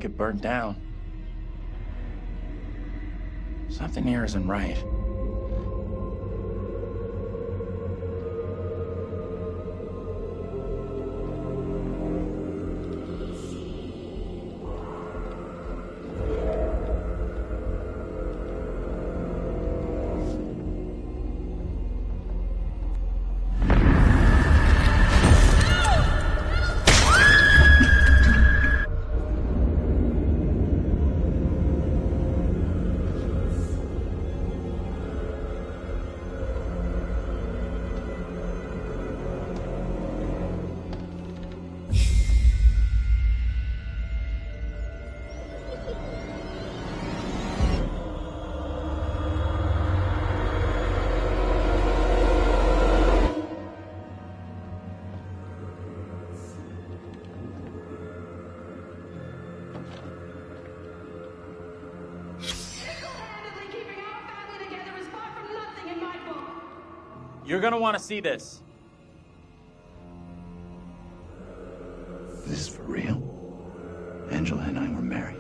it burnt down. Something here isn't right. You're gonna want to see this. This is for real? Angela and I were married.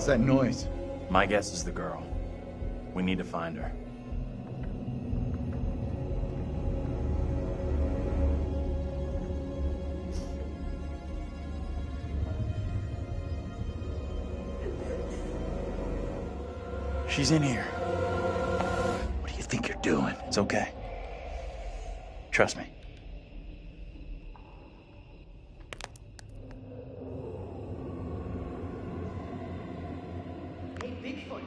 What's that noise? My guess is the girl. We need to find her. She's in here. What do you think you're doing? It's okay. Trust me. Bigfoot.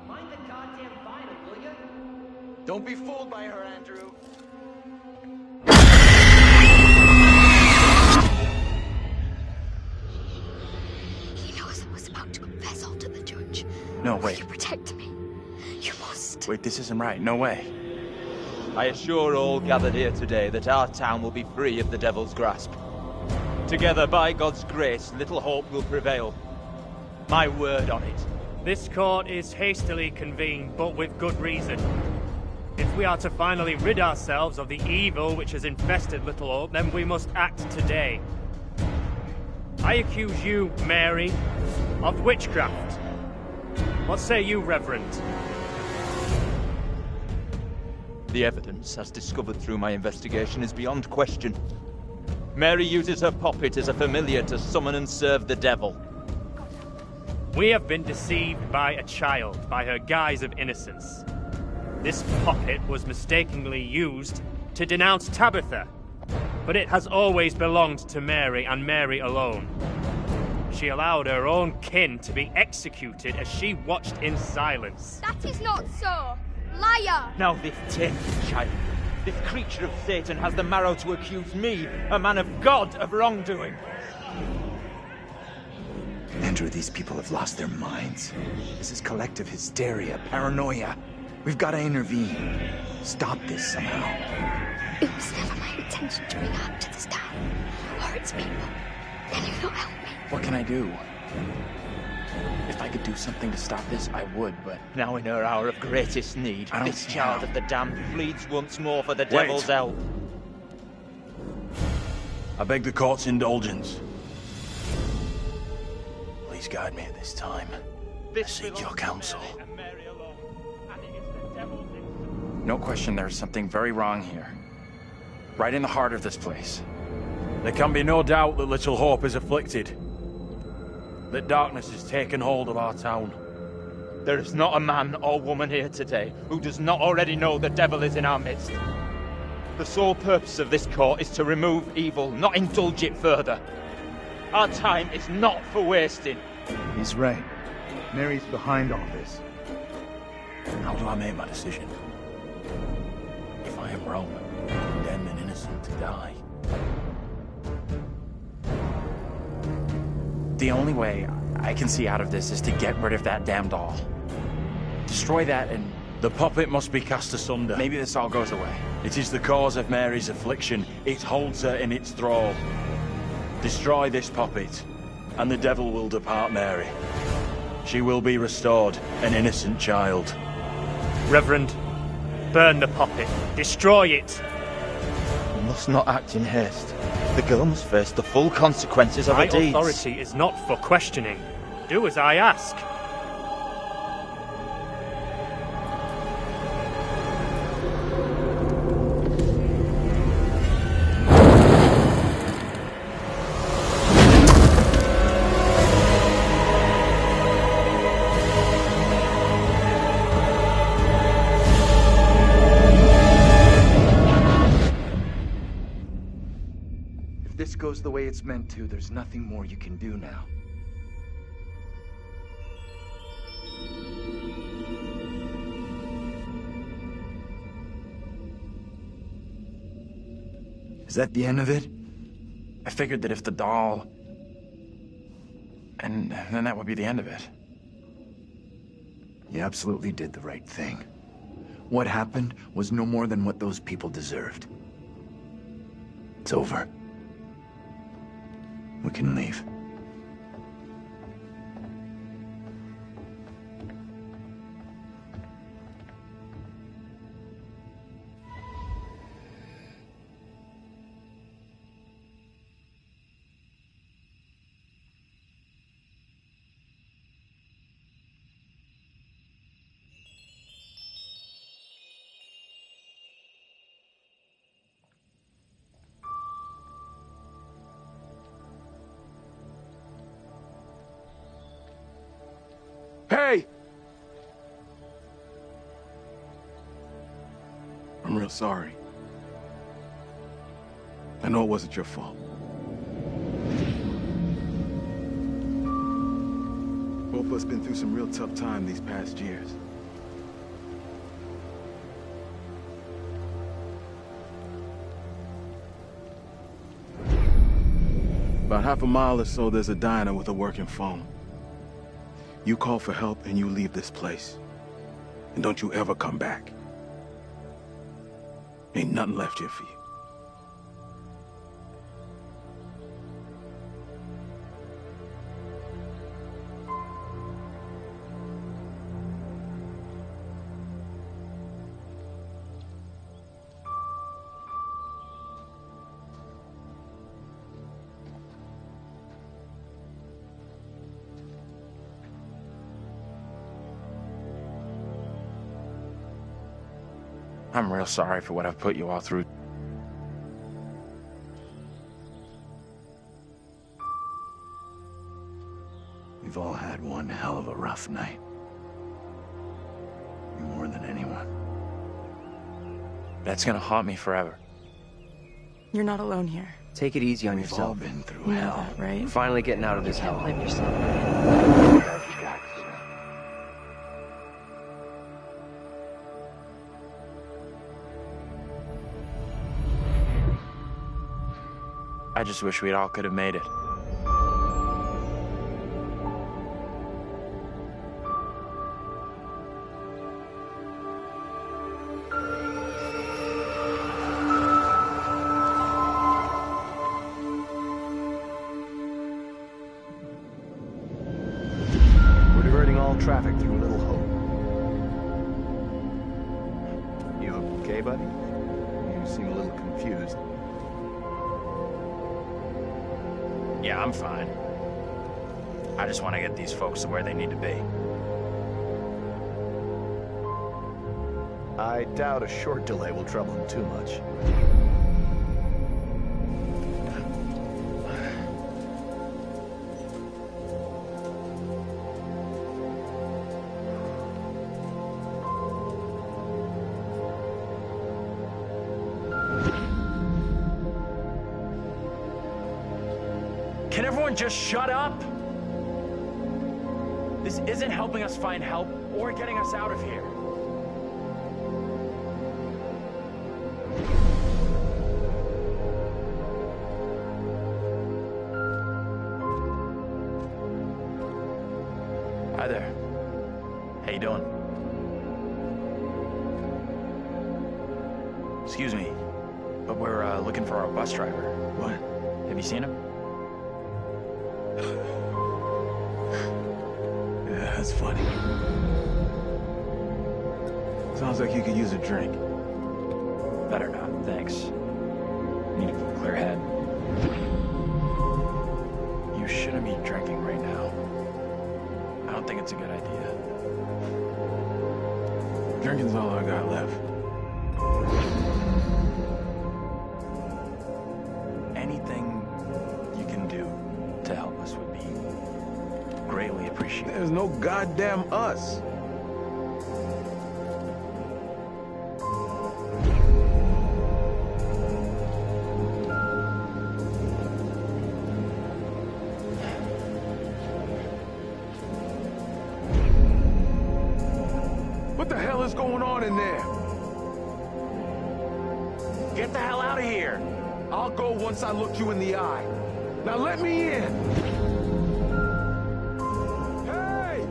Mind the goddamn vinyl, will ya? Don't be fooled by her, Andrew. He knows I was about to confess all to the judge. No, Will wait. you protect me? You must. Wait, this isn't right. No way. I assure all gathered here today that our town will be free of the devil's grasp. Together, by God's grace, little hope will prevail. My word on it. This court is hastily convened, but with good reason. If we are to finally rid ourselves of the evil which has infested Little Hope, then we must act today. I accuse you, Mary, of witchcraft. What say you, Reverend? The evidence, as discovered through my investigation, is beyond question. Mary uses her puppet as a familiar to summon and serve the devil. We have been deceived by a child, by her guise of innocence. This puppet was mistakenly used to denounce Tabitha, but it has always belonged to Mary and Mary alone. She allowed her own kin to be executed as she watched in silence. That is not so. Liar! Now this tainted child, this creature of Satan, has the marrow to accuse me, a man of God, of wrongdoing. Andrew, these people have lost their minds. This is collective hysteria, paranoia. We've got to intervene. Stop this somehow. It was never my intention to bring harm to this town or its people. Can you not help me? What can I do? If I could do something to stop this, I would, but... Now in her hour of greatest need, I don't this see child how. of the damned pleads once more for the devil's help. I beg the court's indulgence. Please guide me at this time. I seek your counsel. No question there's something very wrong here. Right in the heart of this place. There can be no doubt that Little Hope is afflicted. That darkness has taken hold of our town. There is not a man or woman here today who does not already know the devil is in our midst. The sole purpose of this court is to remove evil, not indulge it further. Our time is not for wasting. He's right. Mary's behind all this. How do I make my decision? If I am wrong, condemn an innocent to die. The only way I can see out of this is to get rid of that damn doll. Destroy that and The puppet must be cast asunder. maybe this all goes away. It is the cause of Mary's affliction. It holds her in its thrall. Destroy this puppet, and the devil will depart Mary. She will be restored, an innocent child. Reverend, burn the puppet. Destroy it. We must not act in haste. The girl must face the full consequences of My her deeds. authority is not for questioning. Do as I ask. If this goes the way it's meant to, there's nothing more you can do now. Is that the end of it? I figured that if the doll... And then that would be the end of it. You absolutely did the right thing. What happened was no more than what those people deserved. It's over. We can leave. Hey! I'm real sorry. I know it wasn't your fault. Well, of us been through some real tough time these past years. About half a mile or so, there's a diner with a working phone. You call for help and you leave this place. And don't you ever come back. Ain't nothing left here for you. I'm real sorry for what I've put you all through. We've all had one hell of a rough night. You more than anyone. That's gonna haunt me forever. You're not alone here. Take it easy on We've all yourself. been through You know hell. that, right? You're finally getting out of this hell. Blame yourself. I just wish we all could have made it. We're diverting all traffic through Little Hope. You okay, buddy? You seem a little confused. Yeah, I'm fine. I just want to get these folks to where they need to be. I doubt a short delay will trouble him too much. Can everyone just shut up? This isn't helping us find help or getting us out of here. Hi there. How you doing? Excuse me, but we're looking for our bus driver. What? Have you seen him? Yeah, that's funny. Sounds like you could use a drink. Better not, thanks. Need a clear head. You shouldn't be drinking right now. I don't think it's a good idea. Drinking's all I got left. Anything you can do to help us would be greatly appreciated. There's no goddamn us. What the hell is going on in there? Get the hell out of here! I'll go once I look you in the eye. Now let me in! Hey!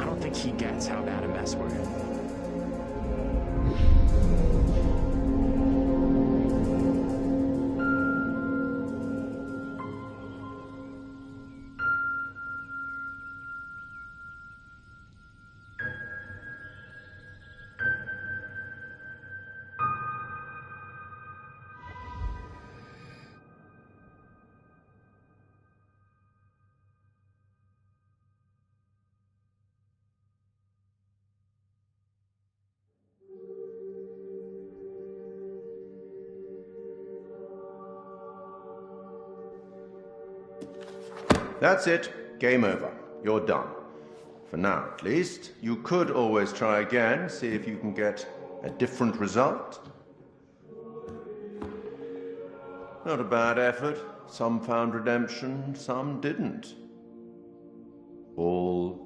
I don't think he gets how bad a mess we're in. That's it. Game over. You're done. For now, at least. You could always try again, see if you can get a different result. Not a bad effort. Some found redemption, some didn't. All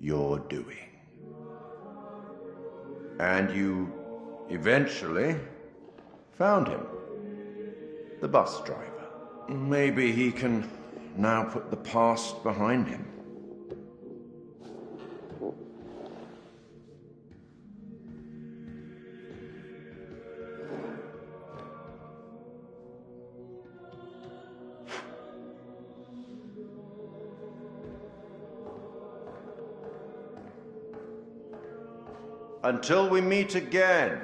your doing. And you eventually found him. The bus driver. Maybe he can now put the past behind him. Until we meet again.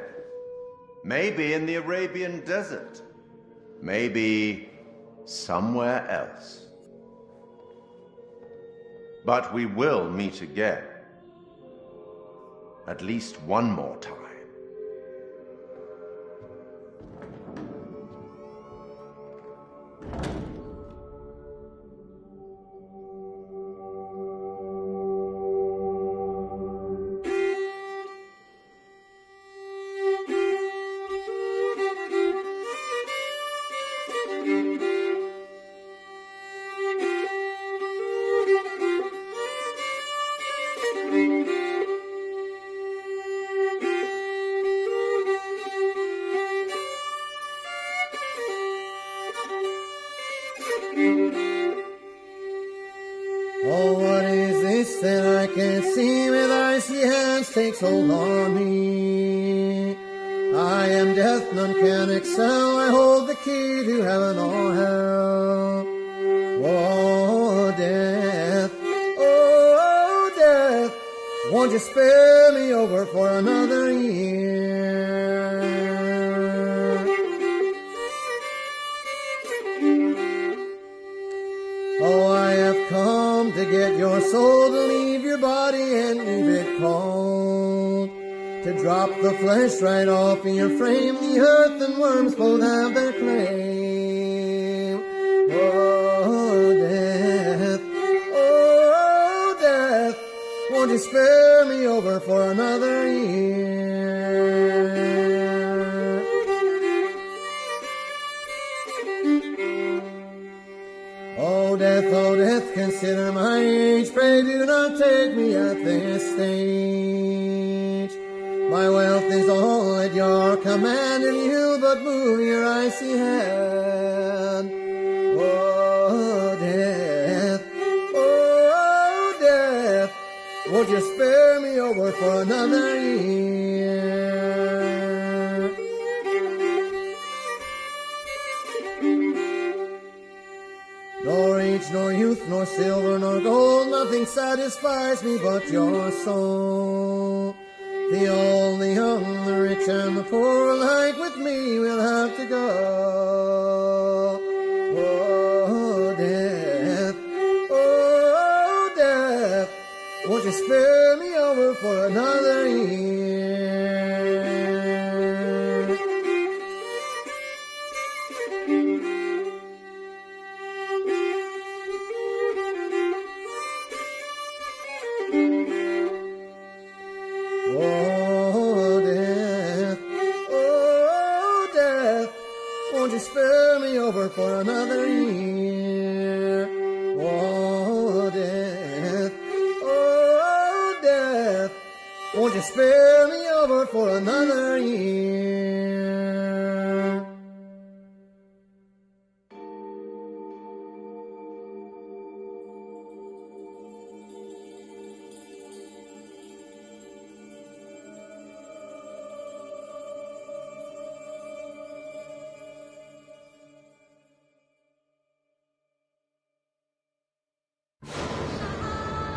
Maybe in the Arabian desert. Maybe somewhere else. But we will meet again. At least one more time. Oh, what is this that I can't see with icy hands takes hold on me? I am death, none can excel, I hold the key to heaven or hell. Oh, death, won't you spare me over for another year? Oh, I have come to get your soul, to leave your body and leave it cold, to drop the flesh right off in your frame. The earth and worms both have their claim. Oh, death, won't you spare me over for another year? Oh, death, consider my age. Pray do not take me at this stage. My wealth is all at your command, and you but move your icy hand. Oh, death, won't you spare me over for another year? Nor age, nor youth, nor silver, nor gold, nothing satisfies me but your soul. The old, the young, the rich, and the poor alike with me will have to go. Oh, death, won't you spare me over for another year? Oh, death, won't you spare me over for another year? Oh, death, won't you spare me over for another year?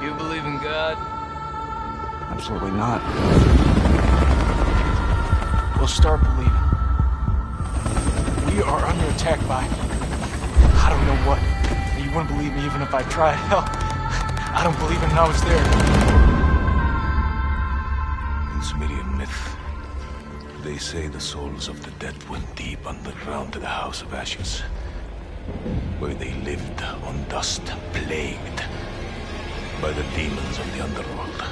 You believe in God? Absolutely not. We'll start believing. We are under attack by I don't know what. You wouldn't believe me even if I tried. Hell, I don't believe it and I was there. In Sumerian myth, they say the souls of the dead went deep underground to the House of Ashes, where they lived on dust, plagued by the demons of the underworld.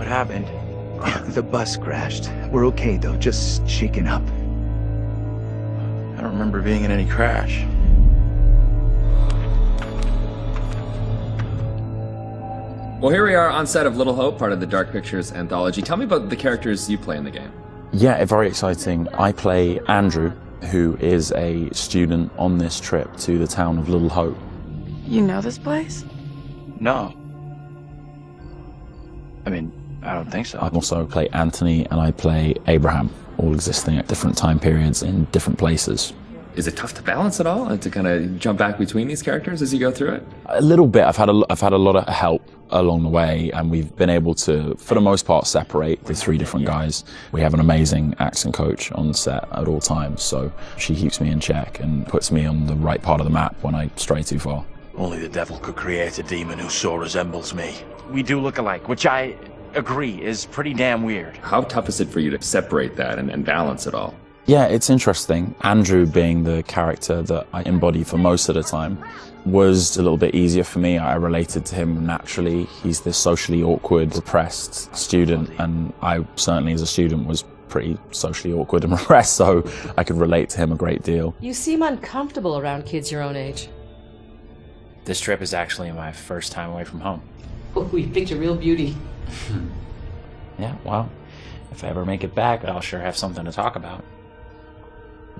happened? The bus crashed. We're okay, though. Just shaken up. I don't remember being in any crash. Well, here we are on set of Little Hope, part of the Dark Pictures anthology. Tell me about the characters you play in the game. Yeah, very exciting. I play Andrew, who is a student on this trip to the town of Little Hope. You know this place? No. I mean, I don't think so. I also play Anthony and I play Abraham, all existing at different time periods in different places. Is it tough to balance at all and to kind of jump back between these characters as you go through it? A little bit. I've had a lot of help along the way, and we've been able to, for the most part, separate the three different guys. We have an amazing accent coach on set at all times, so she keeps me in check and puts me on the right part of the map when I stray too far. Only the devil could create a demon who so resembles me. We do look alike, which I agree is pretty damn weird. How tough is it for you to separate that and balance it all? Yeah, it's interesting. Andrew, being the character that I embody for most of the time, was a little bit easier for me. I related to him naturally. He's this socially awkward, depressed student, and I certainly as a student was pretty socially awkward and repressed, so I could relate to him a great deal. You seem uncomfortable around kids your own age. This trip is actually my first time away from home. We picked a real beauty. Yeah, well, if I ever make it back, I'll sure have something to talk about.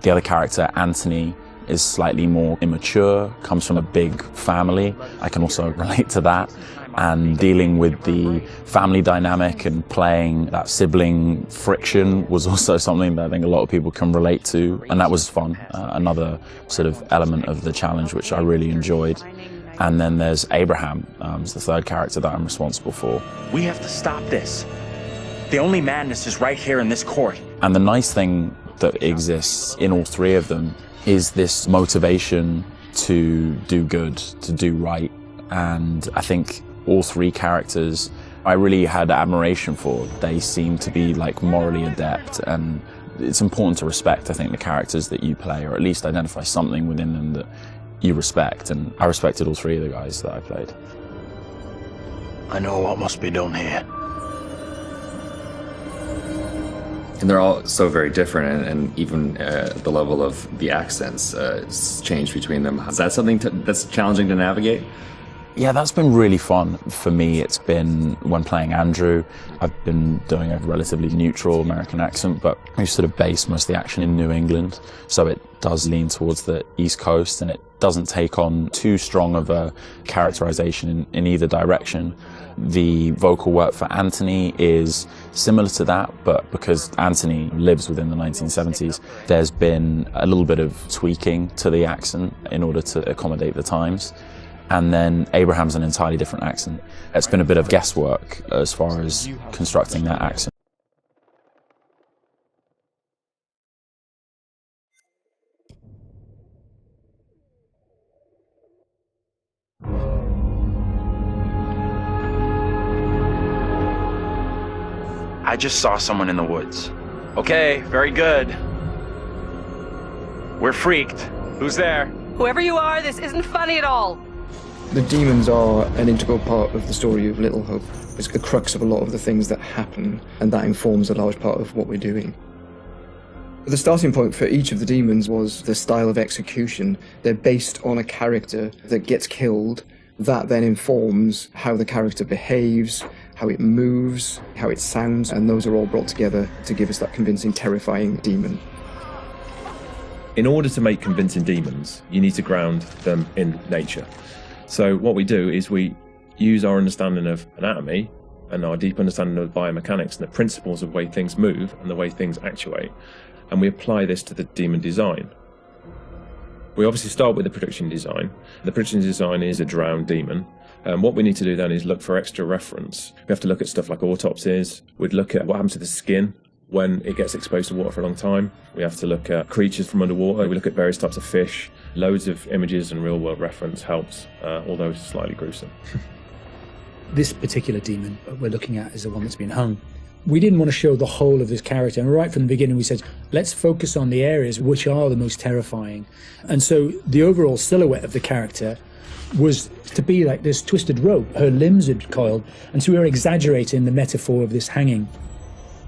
The other character, Anthony, is slightly more immature, comes from a big family. I can also relate to that. And dealing with the family dynamic and playing that sibling friction was also something that I think a lot of people can relate to. And that was fun, another sort of element of the challenge, which I really enjoyed. And then there's Abraham, is the third character that I'm responsible for. We have to stop this. The only madness is right here in this court. And the nice thing that exists in all three of them is this motivation to do good, to do right. And I think all three characters I really had admiration for. They seem to be like morally adept, and it's important to respect, I think, the characters that you play, or at least identify something within them that you respect. And I respected all three of the guys that I played. I know what must be done here. And they're all so very different, and even the level of the accents change between them. Is that something that's challenging to navigate? Yeah, that's been really fun for me. It's been, when playing Andrew, I've been doing a relatively neutral American accent, but we sort of base most of the action in New England, so it does lean towards the East Coast, and it doesn't take on too strong of a characterization in either direction. The vocal work for Anthony is similar to that, but because Anthony lives within the 1970s, there's been a little bit of tweaking to the accent in order to accommodate the times. And then Abraham's an entirely different accent. It's been a bit of guesswork as far as constructing that accent. I just saw someone in the woods. Okay, very good. We're freaked. Who's there? Whoever you are, this isn't funny at all. The demons are an integral part of the story of Little Hope. It's the crux of a lot of the things that happen, and that informs a large part of what we're doing. The starting point for each of the demons was the style of execution. They're based on a character that gets killed. That then informs how the character behaves, how it moves, how it sounds, and those are all brought together to give us that convincing, terrifying demon. In order to make convincing demons, you need to ground them in nature. So what we do is we use our understanding of anatomy and our deep understanding of biomechanics and the principles of the way things move and the way things actuate, and we apply this to the demon design. We obviously start with the production design. The production design is a drowned demon. What we need to do then is look for extra reference. We have to look at stuff like autopsies. We'd look at what happens to the skin when it gets exposed to water for a long time. We have to look at creatures from underwater. We look at various types of fish. Loads of images and real-world reference helps, although it's slightly gruesome. This particular demon we're looking at is the one that's been hung. We didn't want to show the whole of this character, and right from the beginning we said, let's focus on the areas which are the most terrifying. And so the overall silhouette of the character was to be like this twisted rope. Her limbs had coiled, and so we were exaggerating the metaphor of this hanging.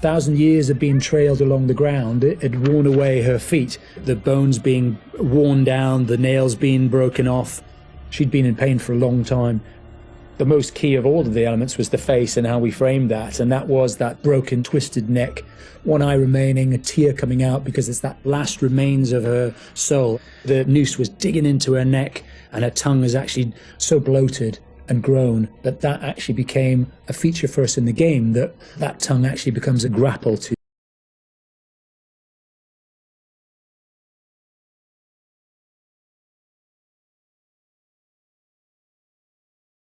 1,000 years of being trailed along the ground, it had worn away her feet, the bones being worn down, the nails being broken off. She'd been in pain for a long time. The most key of all of the elements was the face and how we framed that, and that was that broken, twisted neck, one eye remaining, a tear coming out because it's that last remains of her soul. The noose was digging into her neck, and her tongue was actually so bloated and grown that actually became a feature for us in the game, that tongue actually becomes a grapple to